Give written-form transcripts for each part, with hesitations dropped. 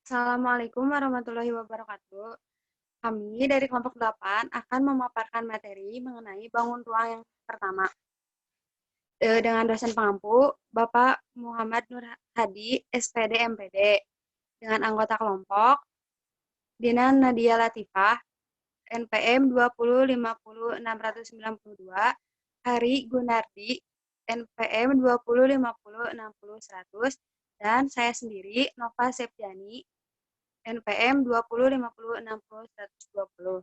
Assalamualaikum warahmatullahi wabarakatuh. Kami dari kelompok 8 akan memaparkan materi mengenai bangun ruang yang pertama. Dengan dosen pengampu, Bapak Muhammad Nur Hadi, SPD MPD. Dengan anggota kelompok, Dina Nadia Latifah, NPM 2050692, Hari Gunardi, NPM 205060100, dan saya sendiri, Nova Septiani, NPM 205060-120.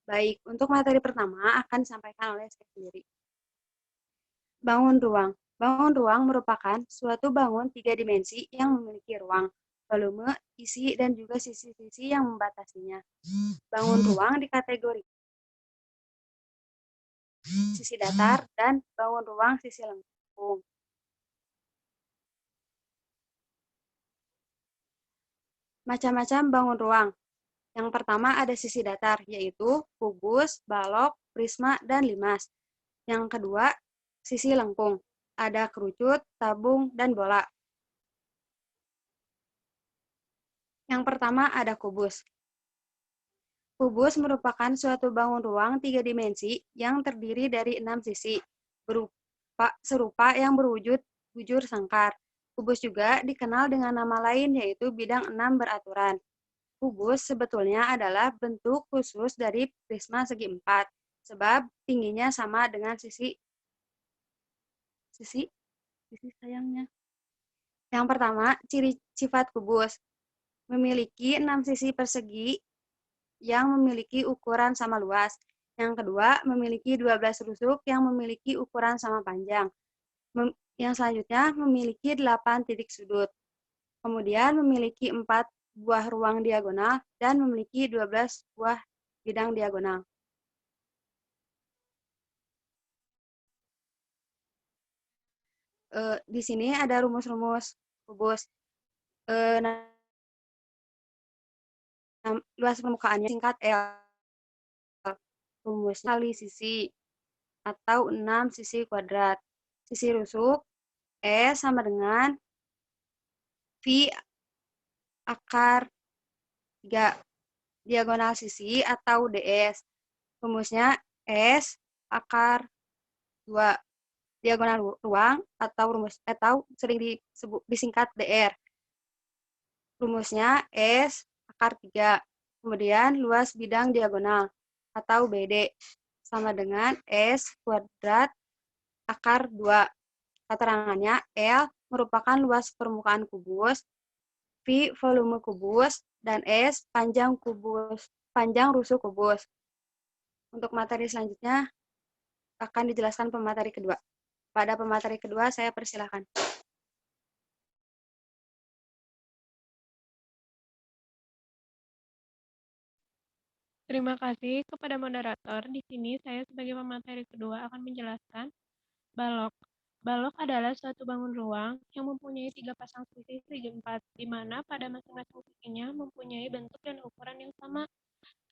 Baik, untuk materi pertama akan disampaikan oleh saya sendiri. Bangun ruang. Bangun ruang merupakan suatu bangun tiga dimensi yang memiliki ruang, volume, isi, dan juga sisi-sisi yang membatasinya. Bangun ruang dikategorikan sisi datar dan bangun ruang sisi lengkung. Macam-macam bangun ruang. Yang pertama ada sisi datar, yaitu kubus, balok, prisma, dan limas. Yang kedua, sisi lengkung. Ada kerucut, tabung, dan bola. Yang pertama ada kubus. Kubus merupakan suatu bangun ruang tiga dimensi yang terdiri dari 6 sisi, serupa yang berwujud bujur sangkar. Kubus juga dikenal dengan nama lain yaitu bidang 6 beraturan. Kubus sebetulnya adalah bentuk khusus dari prisma segi 4, sebab tingginya sama dengan sisi sayangnya. Yang pertama, ciri sifat kubus. Memiliki 6 sisi persegi yang memiliki ukuran sama luas. Yang kedua, memiliki 12 rusuk yang memiliki ukuran sama panjang. Yang selanjutnya, memiliki 8 titik sudut. Kemudian, memiliki 4 buah ruang diagonal dan memiliki 12 buah bidang diagonal. Di sini ada rumus-rumus kubus. Luas permukaannya singkat L. Rumusnya kali sisi atau 6 sisi kuadrat. Sisi rusuk S sama dengan V akar 3. Diagonal sisi atau DS. Rumusnya S akar 2. Diagonal ruang atau sering disingkat DR. Rumusnya S akar 3. Kemudian luas bidang diagonal atau BD sama dengan S kuadrat akar 2. Keterangannya L merupakan luas permukaan kubus, V volume kubus, dan S panjang rusuk kubus. Untuk materi selanjutnya akan dijelaskan pemateri kedua. Pada pemateri kedua saya persilahkan. Terima kasih kepada moderator. Di sini saya sebagai pemateri kedua akan menjelaskan balok. Balok adalah suatu bangun ruang yang mempunyai 3 pasang sisi segi 4, di mana pada masing-masing sisinya mempunyai bentuk dan ukuran yang sama.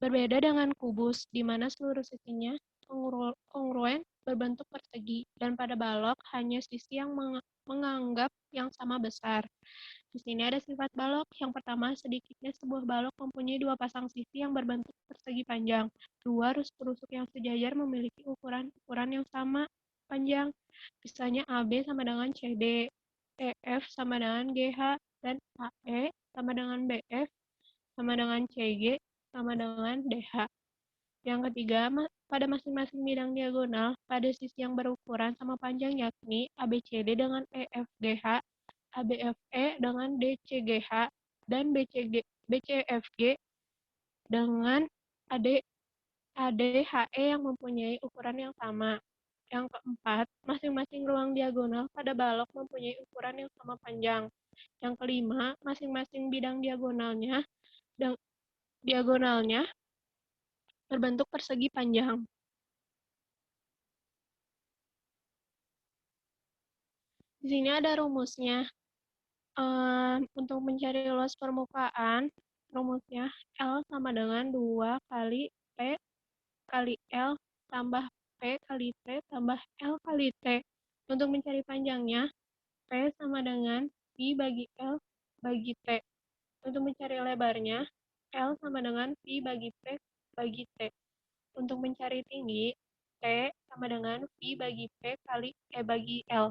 Berbeda dengan kubus, di mana seluruh sisinya kongruen berbentuk persegi, dan pada balok hanya sisi yang menganggap yang sama besar. Di sini ada sifat balok. Yang pertama, sedikitnya sebuah balok mempunyai 2 pasang sisi yang berbentuk persegi panjang. 2 rusuk-rusuk yang sejajar memiliki ukuran yang sama panjang. Misalnya AB sama dengan CD, EF sama dengan GH, dan AE sama dengan BF, sama dengan CG, sama dengan DH. Yang ketiga, pada masing-masing bidang diagonal, pada sisi yang berukuran sama panjang yakni ABCD dengan EFGH, ABFE dengan DCGH, dan BCFG dengan ADHE yang mempunyai ukuran yang sama. Yang keempat, masing-masing ruang diagonal pada balok mempunyai ukuran yang sama panjang. Yang kelima, masing-masing bidang diagonalnya berbentuk persegi panjang. Di sini ada rumusnya. Untuk mencari luas permukaan, rumusnya L sama dengan 2 kali P kali L tambah P kali T tambah L kali T. Untuk mencari panjangnya, P sama dengan I bagi L bagi T. Untuk mencari lebarnya, L sama dengan V bagi P bagi T. Untuk mencari tinggi, T sama dengan V bagi P kali E bagi L.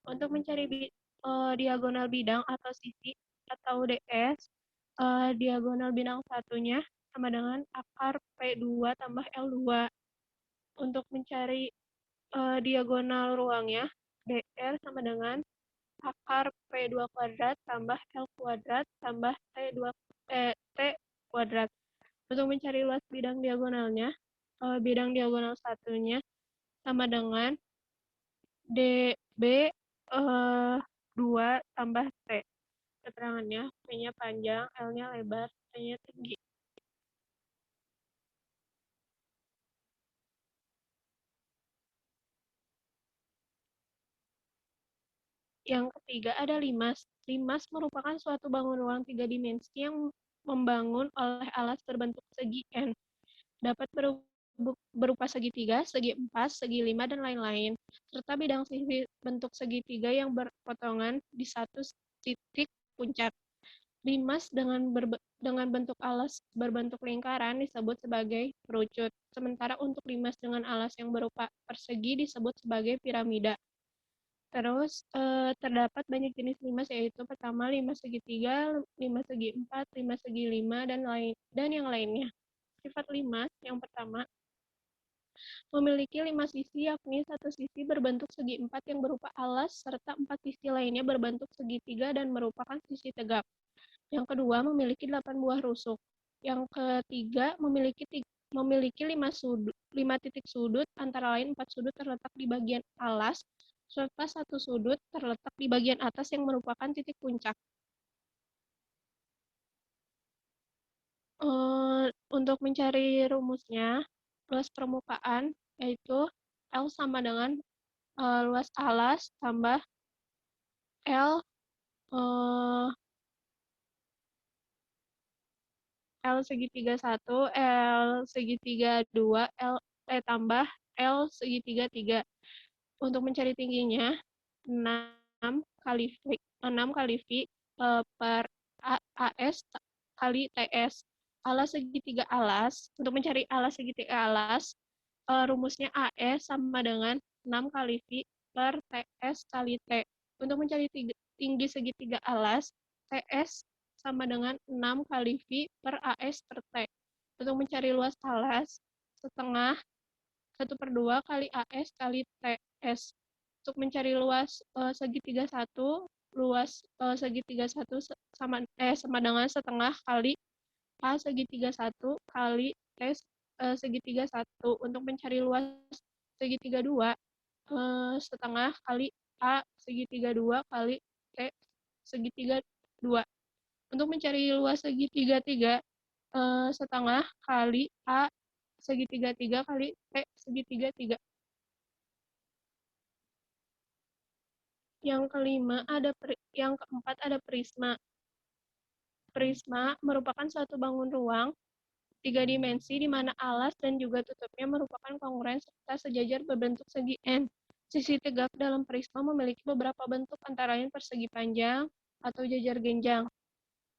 Untuk mencari diagonal bidang atau sisi atau DS, diagonal bidang satunya sama dengan akar P2 tambah L2. Untuk mencari diagonal ruangnya, DR sama dengan akar P2 kuadrat tambah L kuadrat tambah T kuadrat. Untuk mencari luas bidang diagonalnya, bidang diagonal satunya sama dengan DB 2 tambah T. Keterangannya, P-nya panjang, L-nya lebar, T-nya tinggi. Yang ketiga ada limas. Limas merupakan suatu bangun ruang 3 dimensi yang membangun oleh alas berbentuk segi N. Dapat berupa segitiga, segi empat, segi lima, dan lain-lain. Serta bidang sisi bentuk segitiga yang berpotongan di satu titik puncak. Limas dengan bentuk alas berbentuk lingkaran disebut sebagai kerucut. Sementara untuk limas dengan alas yang berupa persegi disebut sebagai piramida. Terus terdapat banyak jenis limas, yaitu pertama limas segitiga, limas segi empat, limas segi lima, dan yang lainnya. Sifat limas yang pertama memiliki 5 sisi, yakni satu sisi berbentuk segi empat yang berupa alas, serta 4 sisi lainnya berbentuk segitiga dan merupakan sisi tegak. Yang kedua memiliki 8 buah rusuk. Yang ketiga memiliki 5 titik sudut, antara lain 4 sudut terletak di bagian alas, serta 1 sudut terletak di bagian atas yang merupakan titik puncak. Untuk mencari rumusnya, luas permukaan yaitu L sama dengan luas alas tambah L L segitiga 1, L segitiga 2, tambah L segitiga 3. Untuk mencari tingginya 6 kali V per AS kali TS. Alas segitiga alas, untuk mencari alas segitiga alas, rumusnya AS sama dengan 6 kali V per TS kali T. Untuk mencari tinggi segitiga alas, TS sama dengan 6 kali V per AS per T. Untuk mencari luas alas, setengah 1/2 kali AS kali TS. Untuk mencari luas segitiga 1, luas segitiga 1 sama dengan setengah kali A segitiga 1 kali T segitiga 1. Untuk mencari luas segitiga 2, setengah kali A segitiga 2 kali T segitiga 2. Untuk mencari luas segitiga 3, setengah kali A segitiga 3 kali T segitiga 3. Yang keempat ada prisma. Prisma merupakan suatu bangun ruang 3 dimensi di mana alas dan juga tutupnya merupakan kongruens serta sejajar berbentuk segi N. Sisi tegak dalam prisma memiliki beberapa bentuk, antara lain persegi panjang atau jajar genjang.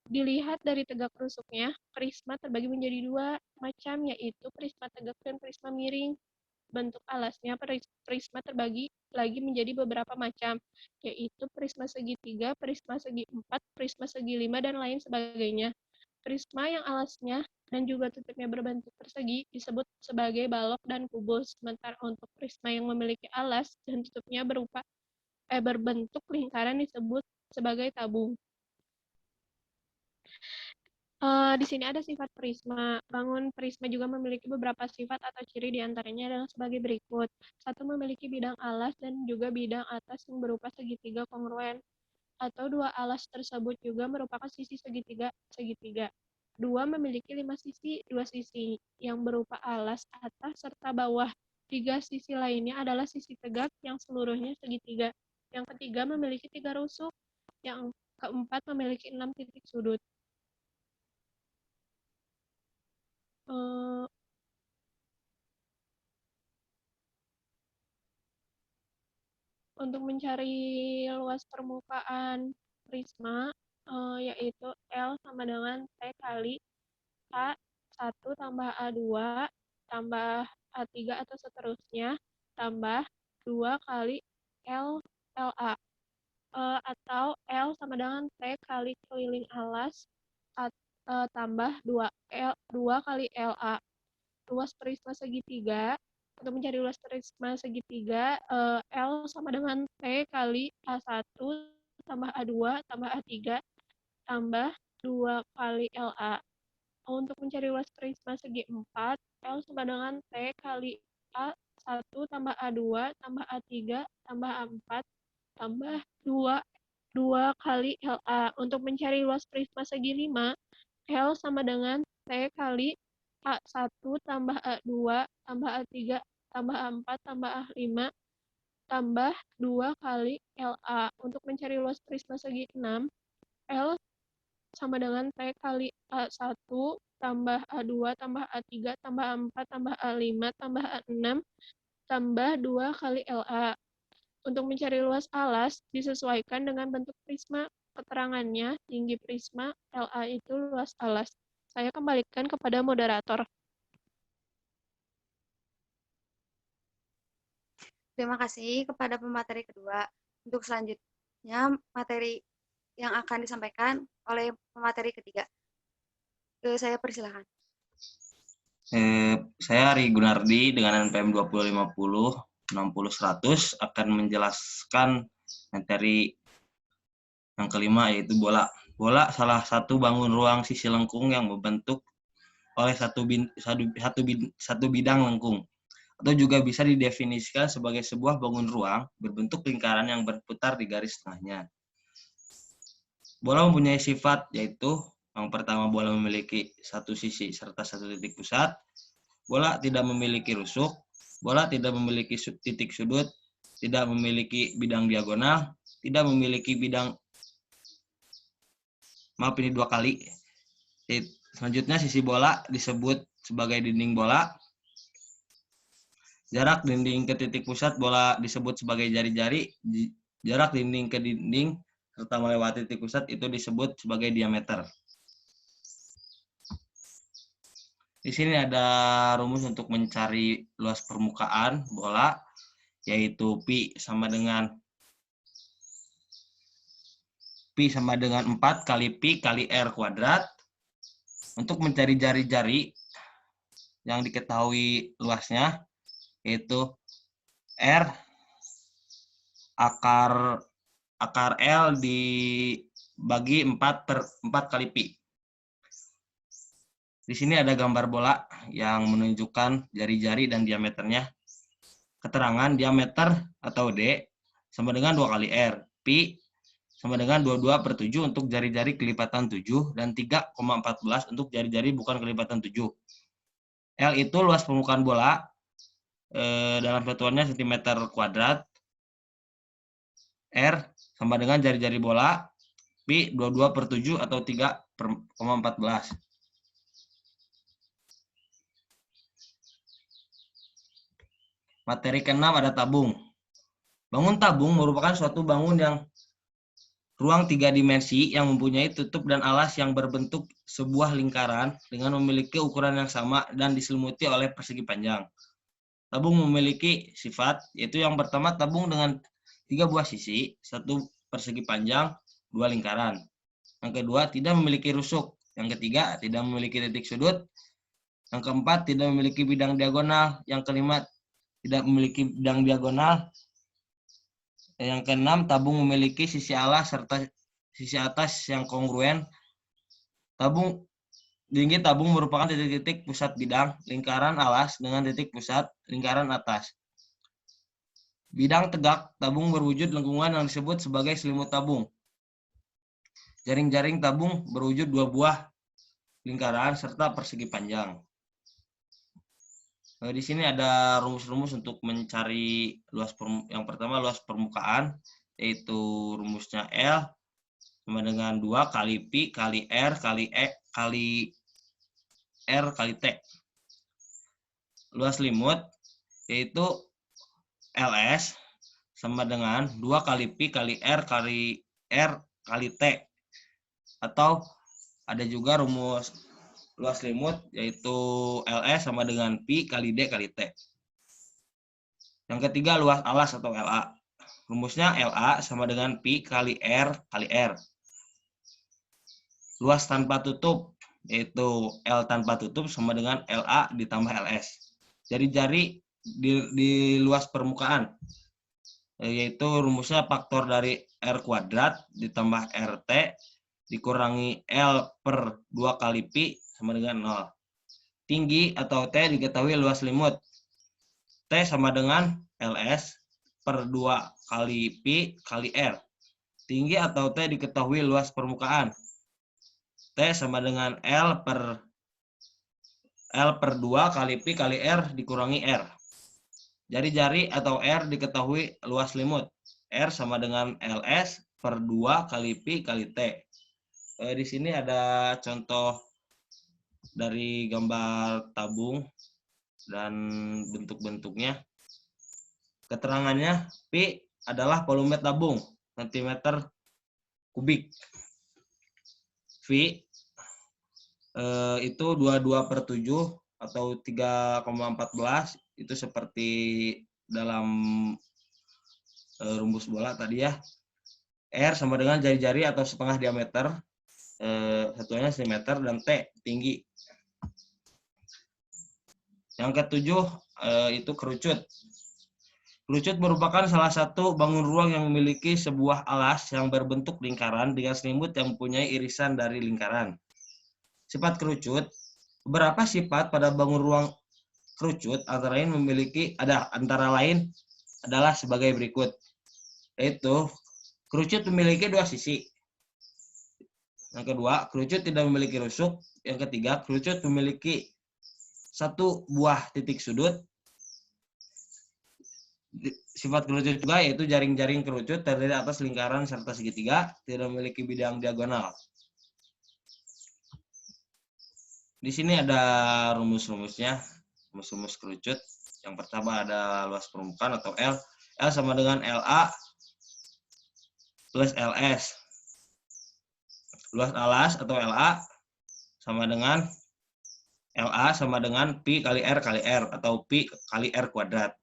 Dilihat dari tegak rusuknya, prisma terbagi menjadi 2 macam, yaitu prisma tegak dan prisma miring. Bentuk alasnya prisma terbagi lagi menjadi beberapa macam, yaitu prisma segitiga, prisma segi empat, prisma segi lima, dan lain sebagainya. Prisma yang alasnya dan juga tutupnya berbentuk persegi disebut sebagai balok dan kubus, sementara untuk prisma yang memiliki alas dan tutupnya berbentuk lingkaran disebut sebagai tabung. Di sini ada sifat prisma. Bangun prisma juga memiliki beberapa sifat atau ciri, diantaranya adalah sebagai berikut. 1. Memiliki bidang alas dan juga bidang atas yang berupa segitiga kongruen, atau 2 alas tersebut juga merupakan sisi segitiga. 2. Memiliki 5 sisi, 2 sisi yang berupa alas atas serta bawah. 3 sisi lainnya adalah sisi tegak yang seluruhnya segitiga. Yang ketiga memiliki 3 rusuk. Yang keempat memiliki 6 titik sudut. Untuk mencari luas permukaan prisma, yaitu L sama dengan T kali A1 tambah A2 tambah A3 atau seterusnya tambah 2 kali LA. Atau L sama dengan T kali keliling alas tambah 2 kali LA. Luas prisma segitiga, untuk mencari luas prisma segitiga, L sama dengan T kali A1 tambah A2 tambah A3 tambah 2 kali LA. Untuk mencari luas prisma segi 4, L sama dengan T kali A1 tambah A2 tambah A3 tambah A4 tambah 2 kali LA. Untuk mencari luas prisma segi 5, L sama dengan T kali A1 tambah A2 tambah A3 tambah A4 tambah A5 tambah 2 kali LA. Untuk mencari luas prisma segi 6, L sama dengan T kali A1 tambah A2 tambah A3 tambah A4 tambah A5 tambah A6 tambah 2 kali LA. Untuk mencari luas alas, disesuaikan dengan bentuk prisma. Keterangannya, tinggi prisma, LA itu luas alas. Saya kembalikan kepada moderator. Terima kasih kepada pemateri kedua. Untuk selanjutnya, materi yang akan disampaikan oleh pemateri ketiga. Saya persilahkan. Saya Ari Gunardi dengan NPM 2050 60 100 akan menjelaskan materi yang kelima, yaitu bola. Bola salah satu bangun ruang sisi lengkung yang membentuk oleh satu bidang lengkung, atau juga bisa didefinisikan sebagai sebuah bangun ruang berbentuk lingkaran yang berputar di garis tengahnya. Bola mempunyai sifat, yaitu yang pertama, bola memiliki satu sisi serta satu titik pusat. Bola tidak memiliki rusuk. Bola tidak memiliki titik sudut. Tidak memiliki bidang diagonal. Tidak memiliki bidang, maaf ini 2 kali. Selanjutnya, sisi bola disebut sebagai dinding bola. Jarak dinding ke titik pusat bola disebut sebagai jari-jari. Jarak dinding ke dinding serta melewati titik pusat itu disebut sebagai diameter. Di sini ada rumus untuk mencari luas permukaan bola, yaitu Pi sama dengan 4 kali Pi kali R kuadrat. Untuk mencari jari-jari yang diketahui luasnya, yaitu R akar L dibagi 4 kali Pi. Di sini ada gambar bola yang menunjukkan jari-jari dan diameternya. Keterangan diameter atau D sama dengan 2 kali R. Pi sama dengan 22/7 untuk jari-jari kelipatan 7 dan 3,14 untuk jari-jari bukan kelipatan 7. L itu luas permukaan bola dalam satuannya cm kuadrat. R sama dengan jari-jari bola. Pi 22/7 atau 3,14. Materi ke-6 ada tabung. Bangun tabung merupakan suatu bangun yang ruang 3 dimensi yang mempunyai tutup dan alas yang berbentuk sebuah lingkaran dengan memiliki ukuran yang sama dan diselimuti oleh persegi panjang. Tabung memiliki sifat, yaitu yang pertama, tabung dengan 3 buah sisi, 1 persegi panjang, 2 lingkaran. Yang kedua, tidak memiliki rusuk. Yang ketiga, tidak memiliki titik sudut. Yang keempat, tidak memiliki bidang diagonal. Yang kelima, tidak memiliki bidang diagonal. Yang keenam, tabung memiliki sisi alas serta sisi atas yang kongruen. Tinggi tabung merupakan titik-titik pusat bidang lingkaran alas dengan titik pusat lingkaran atas. Bidang tegak tabung berwujud lengkungan yang disebut sebagai selimut tabung. Jaring-jaring tabung berwujud 2 buah lingkaran serta persegi panjang. Di sini ada rumus-rumus untuk mencari yang pertama luas permukaan, yaitu rumusnya L sama dengan 2 kali Pi kali R kali R kali T. Luas selimut yaitu LS sama dengan 2 kali Pi kali R kali T. atau ada juga rumus luas selimut yaitu LS sama dengan Pi kali D kali T. Yang ketiga luas alas atau LA. Rumusnya LA sama dengan Pi kali R kali R. Luas tanpa tutup yaitu L tanpa tutup sama dengan LA ditambah LS. Jari-jari di luas permukaan yaitu rumusnya faktor dari R kuadrat ditambah RT dikurangi L per 2 kali Pi sama dengan 0. Tinggi atau T diketahui luas selimut. T sama dengan LS per 2 kali Pi kali R. Tinggi atau T diketahui luas permukaan. T sama dengan L per 2 kali Pi kali R dikurangi R. Jari-jari atau R diketahui luas selimut. R sama dengan LS per 2 kali Pi kali T. Di sini ada contoh dari gambar tabung dan bentuk-bentuknya. Keterangannya, Pi adalah volume tabung, cm kubik. V itu 22/7 atau 3,14, itu seperti dalam rumus bola tadi ya. R sama dengan jari-jari atau setengah diameter, satuannya cm, dan T tinggi. Yang ketujuh itu kerucut. Kerucut merupakan salah satu bangun ruang yang memiliki sebuah alas yang berbentuk lingkaran dengan selimut yang mempunyai irisan dari lingkaran. Sifat kerucut, beberapa sifat pada bangun ruang kerucut antara lain adalah sebagai berikut. Yaitu, kerucut memiliki dua sisi. Yang kedua, kerucut tidak memiliki rusuk. Yang ketiga, kerucut memiliki satu buah titik sudut. Sifat kerucut juga yaitu jaring-jaring kerucut terdiri atas lingkaran serta segitiga, tidak memiliki bidang diagonal. Di sini ada rumus-rumusnya, rumus-rumus kerucut. Yang pertama ada luas permukaan atau L. L sama dengan LA plus LS. Luas alas atau LA sama dengan LA sama dengan Pi kali R kali R atau Pi kali R kuadrat.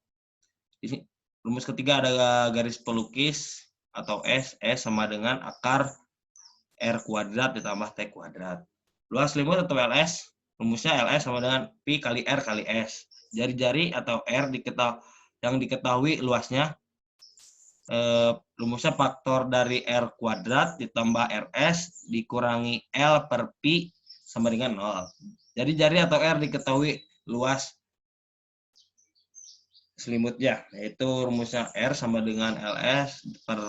Di sini, rumus ketiga ada garis pelukis atau S. S sama dengan akar R kuadrat ditambah T kuadrat. Luas selimut atau LS, rumusnya LS sama dengan Pi kali R kali S. Jari-jari atau R yang diketahui luasnya, rumusnya faktor dari R kuadrat ditambah RS dikurangi L per Pi sama dengan 0. Jari-jari atau R diketahui luas selimutnya, yaitu rumusnya R sama dengan LS per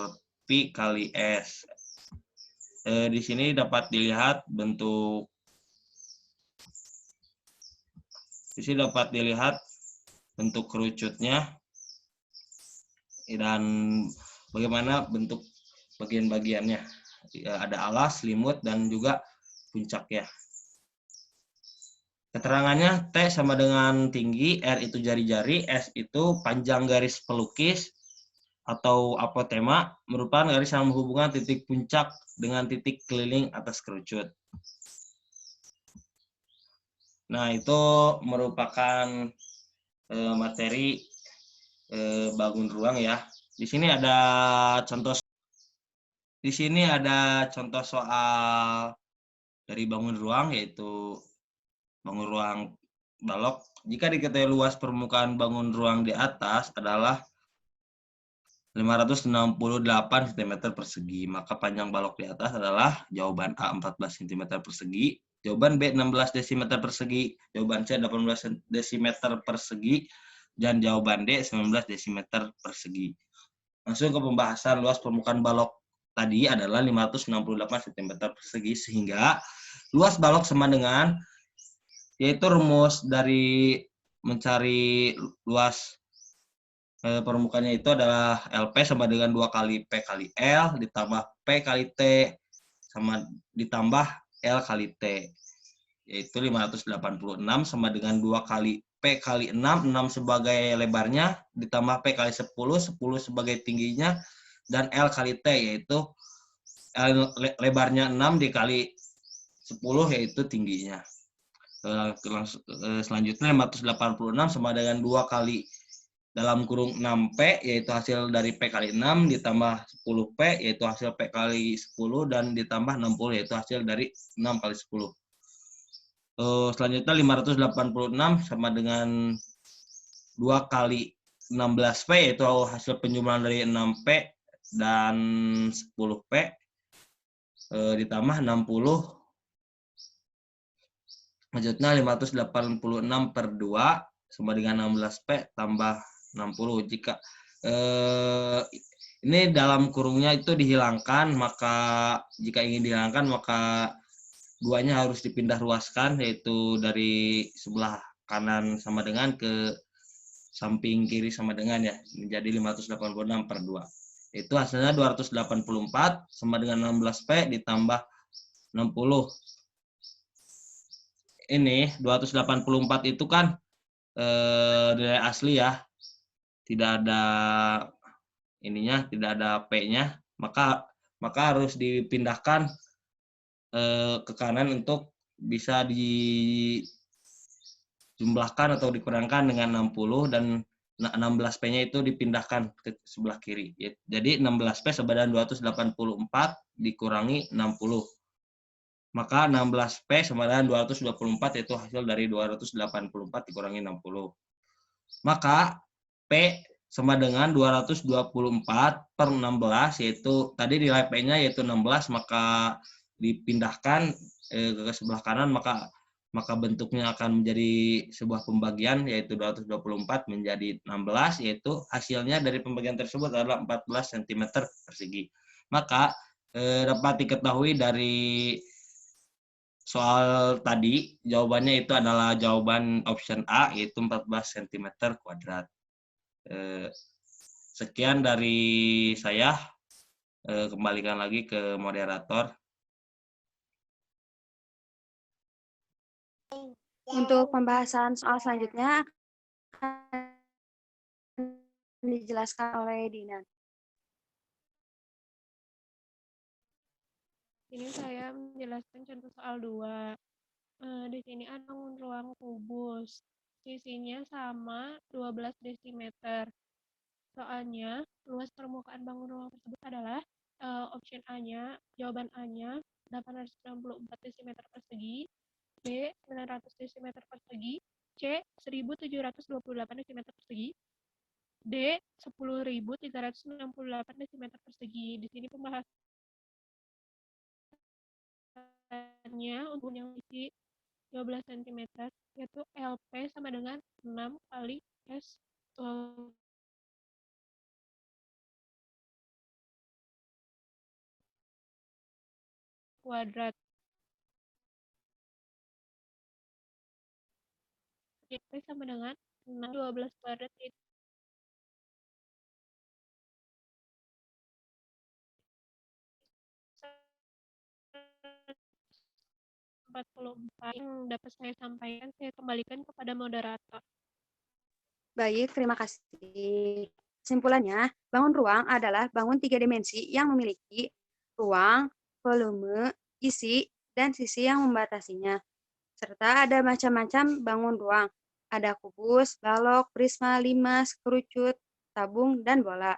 Pi kali S. Di sini dapat dilihat bentuk kerucutnya dan bagaimana bentuk bagian-bagiannya. Ada alas, selimut, dan juga puncaknya. Keterangannya, T sama dengan tinggi, R itu jari-jari, S itu panjang garis pelukis atau apotema, merupakan garis yang menghubungkan titik puncak dengan titik keliling atas kerucut. Nah, itu merupakan materi bangun ruang ya. Di sini ada contoh soal dari bangun ruang, yaitu bangun ruang balok. Jika diketahui luas permukaan bangun ruang di atas adalah 568 cm persegi, maka panjang balok di atas adalah jawaban A 14 cm persegi, jawaban B 16 dm persegi, jawaban C 18 dm persegi, dan jawaban D 19 dm persegi. Langsung ke pembahasan luas permukaan balok tadi adalah 568 cm persegi, sehingga luas balok sama dengan, yaitu rumus dari mencari luas permukaannya itu adalah LP sama dengan 2 kali P kali L ditambah P kali T sama ditambah L kali T, yaitu 586 sama dengan 2 kali P kali 6, 6 sebagai lebarnya, ditambah P kali 10, 10 sebagai tingginya, dan L kali T, yaitu lebarnya 6 dikali 10 yaitu tingginya. Selanjutnya 586 sama dengan 2 kali dalam kurung 6P, yaitu hasil dari P kali 6, ditambah 10P, yaitu hasil P kali 10, dan ditambah 60, yaitu hasil dari 6 kali 10. Selanjutnya 586 sama dengan 2 kali 16P, yaitu hasil penjumlahan dari 6P dan 10P, ditambah 60. Selanjutnya 586 per 2 sama dengan 16P tambah 60. Jika ini dalam kurungnya itu dihilangkan, maka jika ingin dihilangkan maka duanya harus dipindah ruaskan, yaitu dari sebelah kanan sama dengan ke samping kiri sama dengan ya, menjadi 586 per 2. Itu hasilnya 284 sama dengan 16P ditambah 60. Ini 284 itu kan nilai asli ya, tidak ada ininya, tidak ada P-nya, maka harus dipindahkan ke kanan untuk bisa dijumlahkan atau dikurangkan dengan 60, dan 16P-nya itu dipindahkan ke sebelah kiri. Jadi 16P sama dengan 284 dikurangi 60. Maka 16P sama dengan 224, yaitu hasil dari 284 dikurangi 60. Maka P sama dengan 224 per 16, yaitu tadi nilai P-nya yaitu 16, maka dipindahkan ke sebelah kanan, maka bentuknya akan menjadi sebuah pembagian, yaitu 224 menjadi 16, yaitu hasilnya dari pembagian tersebut adalah 14 cm persegi. Maka dapat diketahui dari soal tadi, jawabannya itu adalah jawaban option A, yaitu 14 cm kuadrat. Sekian dari saya. Kembalikan lagi ke moderator. Untuk pembahasan soal selanjutnya akan dijelaskan oleh Dina. Ini saya menjelaskan contoh soal 2. Di sini ada bangun ruang kubus. Sisinya sama 12 desimeter. Soalnya, luas permukaan bangun ruang tersebut adalah option A-nya, jawaban A-nya 864 desimeter persegi, B 900 desimeter persegi, C 1728 desimeter persegi, D 10.368 desimeter persegi. Di sini pembahasan untuk yang isi 12 cm, yaitu LP sama dengan 6 kali S kuadrat. LP sama dengan 12 kuadrat itu 44. Yang dapat saya sampaikan, saya kembalikan kepada moderator. Baik, terima kasih. Kesimpulannya, bangun ruang adalah bangun 3 dimensi yang memiliki ruang, volume, isi, dan sisi yang membatasinya. Serta ada macam-macam bangun ruang. Ada kubus, balok, prisma, limas, kerucut, tabung, dan bola.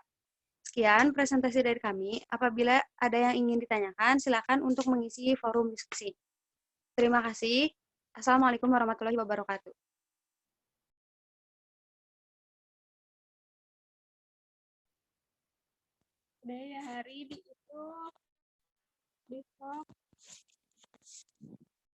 Sekian presentasi dari kami. Apabila ada yang ingin ditanyakan, silakan untuk mengisi forum diskusi. Terima kasih. Assalamualaikum warahmatullahi wabarakatuh. Udah ya, Hari, di itu besok